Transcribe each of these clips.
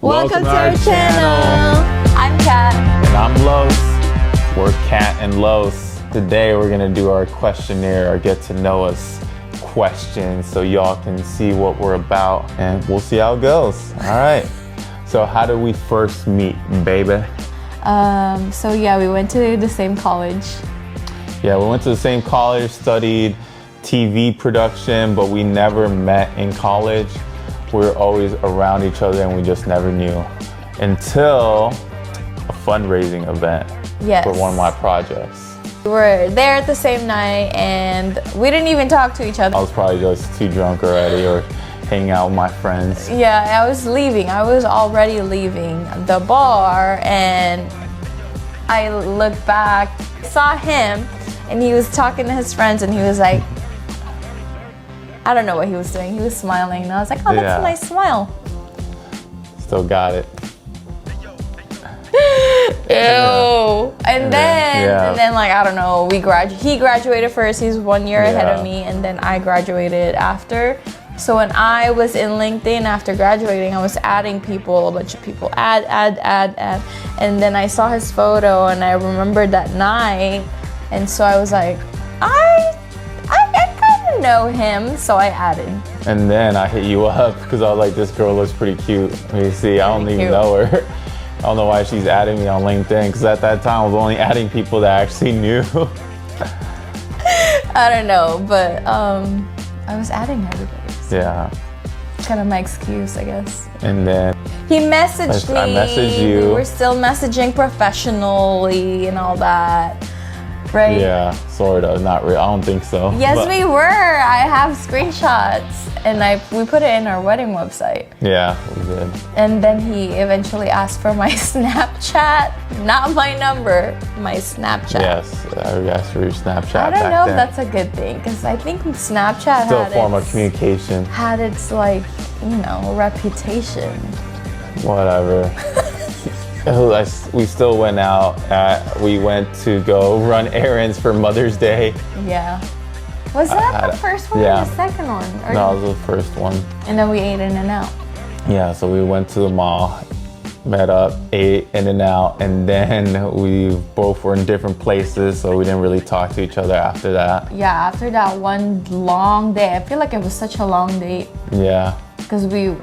Welcome to our channel. I'm Kat. And I'm Los. We're Kat and Los. Today we're gonna do our questionnaire, our get to know us questions, so y'all can see what we're about, and we'll see how it goes. All right. So how did we first meet, baby? So yeah, we went to the same college. Yeah, we went to the same college, studied TV production, but we never met in college. We were always around each other and we just never knew until a fundraising event for one of my projects. We were there at the same night and we didn't even talk to each other. I was probably just too drunk already or hanging out with my friends. Yeah, I was leaving. I was already leaving the bar and I looked back, saw him, and he was talking to his friends and he was like, I don't know what he was doing. He was smiling and I was like, oh, that's a nice smile. Still got it. Ew. And then like, I don't know, he graduated first. He's 1 year ahead of me, and then I graduated after. So when I was in LinkedIn after graduating, I was adding people, a bunch of people, add. And then I saw his photo and I remembered that night. And so I was like, I kind of know him, so I added. And then I hit you up because I was like, this girl looks pretty cute. Let me see, I don't even know her. I don't know why she's adding me on LinkedIn, because at that time I was only adding people that I actually knew. I don't know, but I was adding everybody. So yeah. Kind of my excuse, I guess. And then he messaged me. I messaged you. We were still messaging professionally and all that. Right? Yeah, sort of. Not real. I don't think so. Yes, we were. I have screenshots, and we put it in our wedding website. Yeah, we did. And then he eventually asked for my Snapchat, not my number, my Snapchat. Yes, I asked for your Snapchat. I don't know if that's a good thing, because I think Snapchat still a form of communication. Had its reputation. Whatever. We still went out. We went to go run errands for Mother's Day. Yeah. Was that the first one or the second one? Or no, it was the first one. And then we ate In-N-Out. Yeah, so we went to the mall, met up, ate In-N-Out, and then we both were in different places, so we didn't really talk to each other after that. Yeah, after that one long day. I feel like it was such a long date. Yeah. Because we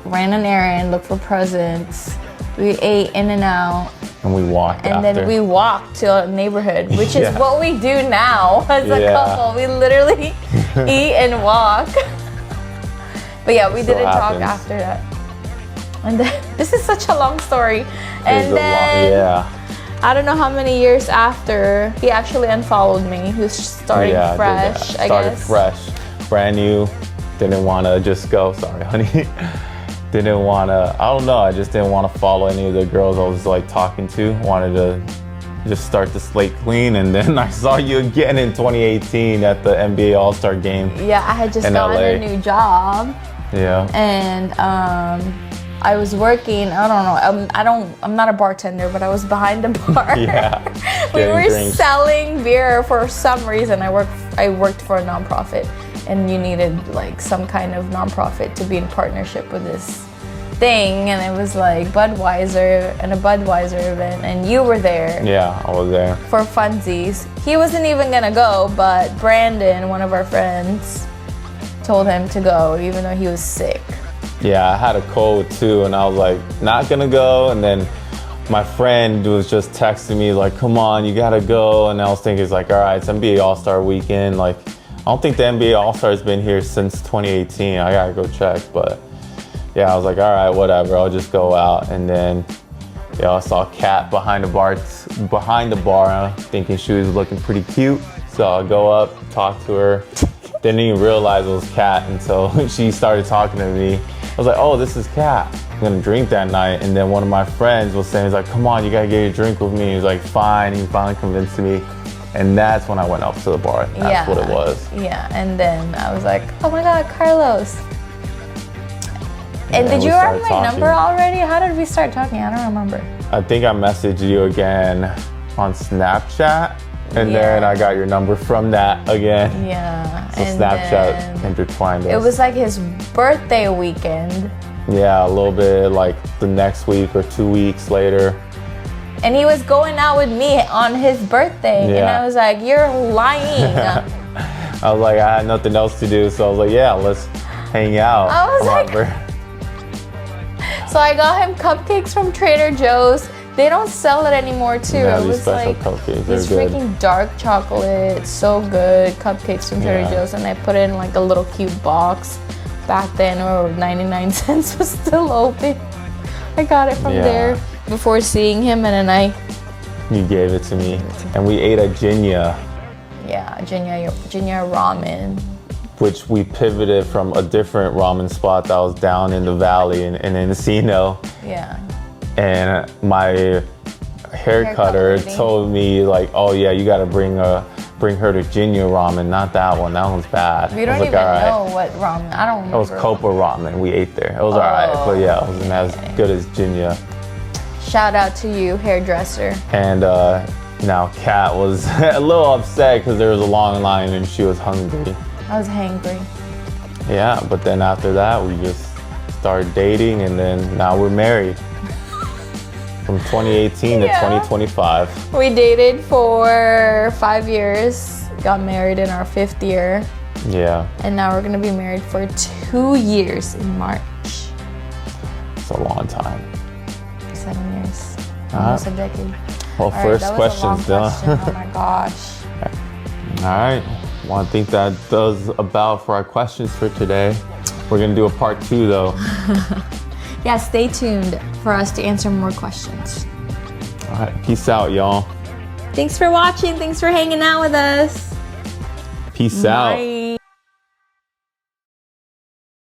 ran an errand, looked for presents. We ate In-N-Out. And we walked and then we walked to a neighborhood, which is what we do now as a couple. We literally eat and walk. But yeah, we didn't talk after that. And then, this is such a long story. And then, I don't know how many years after, he actually unfollowed me. He was starting fresh, I guess. Started fresh, brand new. Didn't want to just go, sorry, honey. Didn't want to, I don't know, I just didn't want to follow any of the girls I was like talking to. Wanted to just start the slate clean, and then I saw you again in 2018 at the NBA All-Star game. Yeah, I had just gotten a new job. Yeah. And I was working, I don't know, I'm not a bartender, but I was behind the bar. We were selling beer for some reason. I worked for a nonprofit. And you needed like some kind of nonprofit to be in partnership with this thing, and it was like Budweiser and a Budweiser event, and you were there. Yeah, I was there. For funsies. He wasn't even gonna go, but Brandon, one of our friends, told him to go, even though he was sick. Yeah, I had a cold too, and I was like, not gonna go, and then my friend was just texting me like, come on, you gotta go, and I was thinking, it's like, all right, it's NBA All-Star weekend, like, I don't think the NBA All-Star has been here since 2018. I gotta go check, but yeah, I was like, all right, whatever. I'll just go out, and then I saw Kat behind the bar, thinking she was looking pretty cute. So I go up, talk to her. Didn't even realize it was Kat until she started talking to me. I was like, oh, this is Kat. I'm gonna drink that night, and then one of my friends was saying, he's like, come on, you gotta get a drink with me. He's like, fine. He finally convinced me. And that's when I went up to the bar. That's what it was. Yeah, and then I was like, oh my God, Carlos. And did you have my number already? How did we start talking? I don't remember. I think I messaged you again on Snapchat, and then I got your number from that again. Yeah. So Snapchat intertwined us. It was like his birthday weekend. Yeah, a little bit like the next week or 2 weeks later. And he was going out with me on his birthday. Yeah. And I was like, you're lying. I was like, I had nothing else to do. So I was like, yeah, let's hang out. I was like, so I got him cupcakes from Trader Joe's. They don't sell it anymore too. Yeah, it these was special like cupcakes, these they're good. freaking dark chocolate. It's so good. Cupcakes from Trader Joe's, and I put it in like a little cute box. Back then, or 99 cents was still open. I got it from there before seeing him, and then you gave it to me, and we ate at Jinya. Yeah, Jinya ramen. Which we pivoted from a different ramen spot that was down in the valley in Encino. Yeah. And my hair cutter told me like, oh yeah, you gotta bring her to Jinya ramen, not that one. That one's bad. We don't even know what ramen. I don't remember. It was Copa ramen. We ate there. It was alright, but yeah, it wasn't as good as Jinya. Shout out to you, hairdresser. And now Kat was a little upset because there was a long line and she was hungry. I was hangry. Yeah, but then after that, we just started dating, and then now we're married. From 2018 to 2025. We dated for 5 years, got married in our 5th year. Yeah. And now we're gonna be married for 2 years in March. It's a long time. 7 years. Almost a decade. Well, first question's done. Oh my gosh. All right. Well, I think that does about for our questions for today. We're gonna do a part 2 though. Yeah, stay tuned for us to answer more questions. All right. Peace out, y'all. Thanks for watching. Thanks for hanging out with us. Peace out. Bye.